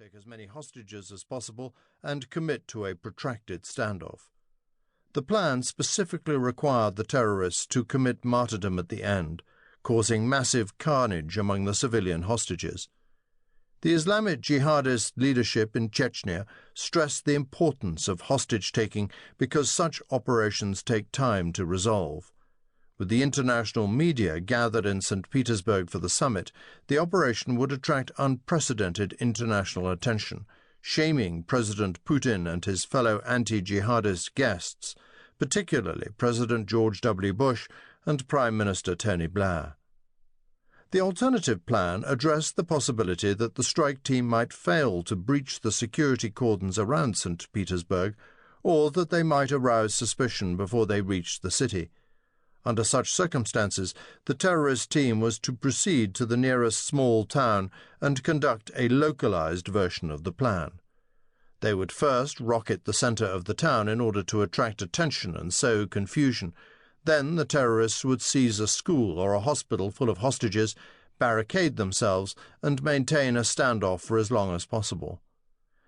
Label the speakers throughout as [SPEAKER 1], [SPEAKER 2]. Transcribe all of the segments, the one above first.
[SPEAKER 1] take as many hostages as possible and commit to a protracted standoff. The plan specifically required the terrorists to commit martyrdom at the end, causing massive carnage among the civilian hostages. The Islamic jihadist leadership in Chechnya stressed the importance of hostage-taking because such operations take time to resolve. With the international media gathered in St. Petersburg for the summit, the operation would attract unprecedented international attention, shaming President Putin and his fellow anti-jihadist guests, particularly President George W. Bush and Prime Minister Tony Blair. The alternative plan addressed the possibility that the strike team might fail to breach the security cordons around St. Petersburg, or that they might arouse suspicion before they reached the city. Under such circumstances, the terrorist team was to proceed to the nearest small town and conduct a localized version of the plan. They would first rocket the center of the town in order to attract attention and sow confusion. Then the terrorists would seize a school or a hospital full of hostages, barricade themselves, and maintain a standoff for as long as possible.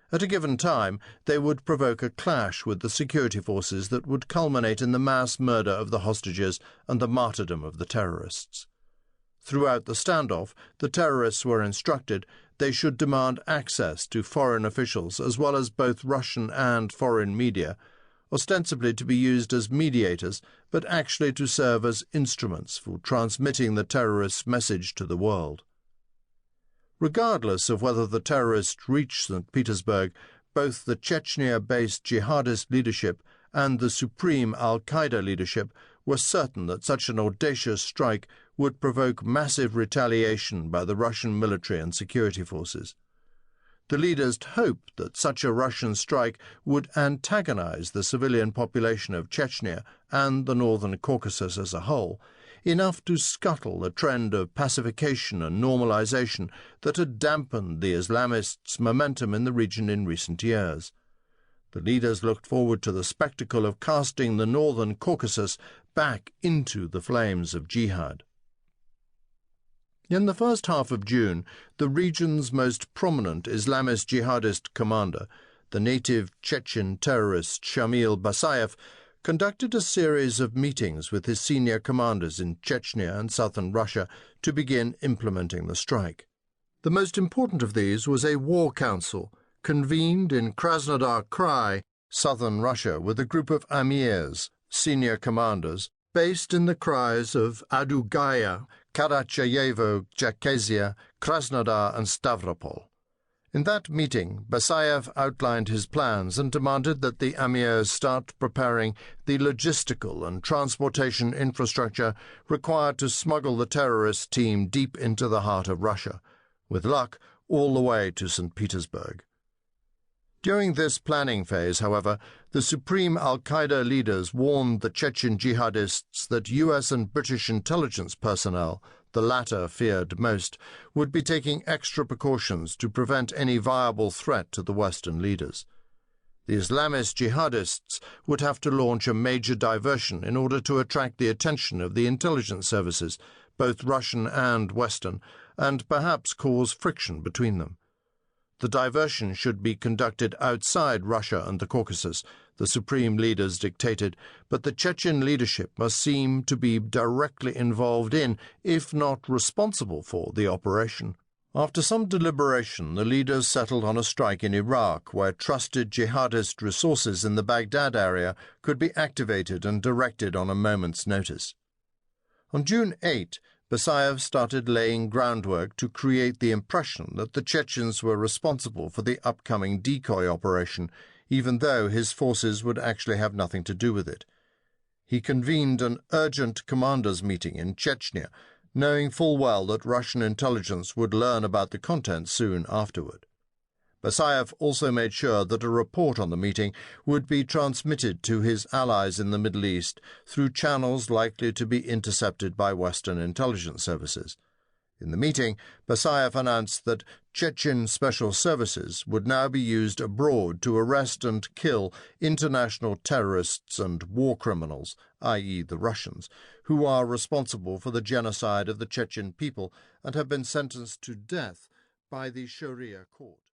[SPEAKER 1] At a given time, they would provoke a clash with the security forces that would culminate in the mass murder of the hostages and the martyrdom of the terrorists. Throughout the standoff, the terrorists were instructed they should demand access to foreign officials as well as both Russian and foreign media, ostensibly to be used as mediators, but actually to serve as instruments for transmitting the terrorists' message to the world. Regardless of whether the terrorists reached St. Petersburg, both the Chechnya-based jihadist leadership and the supreme al-Qaeda leadership were certain that such an audacious strike would provoke massive retaliation by the Russian military and security forces. The leaders hoped that such a Russian strike would antagonize the civilian population of Chechnya and the Northern Caucasus as a whole, enough to scuttle the trend of pacification and normalization that had dampened the Islamists' momentum in the region in recent years. The leaders looked forward to the spectacle of casting the Northern Caucasus back into the flames of jihad. In the first half of June, the region's most prominent Islamist jihadist commander, the native Chechen terrorist Shamil Basayev, conducted a series of meetings with his senior commanders in Chechnya and southern Russia to begin implementing the strike. The most important of these was a war council, convened in Krasnodar Krai, southern Russia, with a group of amirs, senior commanders, based in the krais of Adugaya, Karachayevo, Cherkessia, Krasnodar and Stavropol. In that meeting, Basayev outlined his plans and demanded that the amirs start preparing the logistical and transportation infrastructure required to smuggle the terrorist team deep into the heart of Russia, with luck all the way to St. Petersburg. During this planning phase, however, the supreme al-Qaeda leaders warned the Chechen jihadists that U.S. and British intelligence personnel, the latter feared most, would be taking extra precautions to prevent any viable threat to the Western leaders. The Islamist jihadists would have to launch a major diversion in order to attract the attention of the intelligence services, both Russian and Western, and perhaps cause friction between them. The diversion should be conducted outside Russia and the Caucasus, the supreme leaders dictated, but the Chechen leadership must seem to be directly involved in, if not responsible for, the operation. After some deliberation, the leaders settled on a strike in Iraq, where trusted jihadist resources in the Baghdad area could be activated and directed on a moment's notice. On June 8, Basayev started laying groundwork to create the impression that the Chechens were responsible for the upcoming decoy operation, even though his forces would actually have nothing to do with it. He convened an urgent commanders' meeting in Chechnya, knowing full well that Russian intelligence would learn about the content soon afterward. Basayev also made sure that a report on the meeting would be transmitted to his allies in the Middle East through channels likely to be intercepted by Western intelligence services. In the meeting, Basayev announced that Chechen special services would now be used abroad to arrest and kill international terrorists and war criminals, i.e. the Russians, who are responsible for the genocide of the Chechen people and have been sentenced to death by the Sharia court.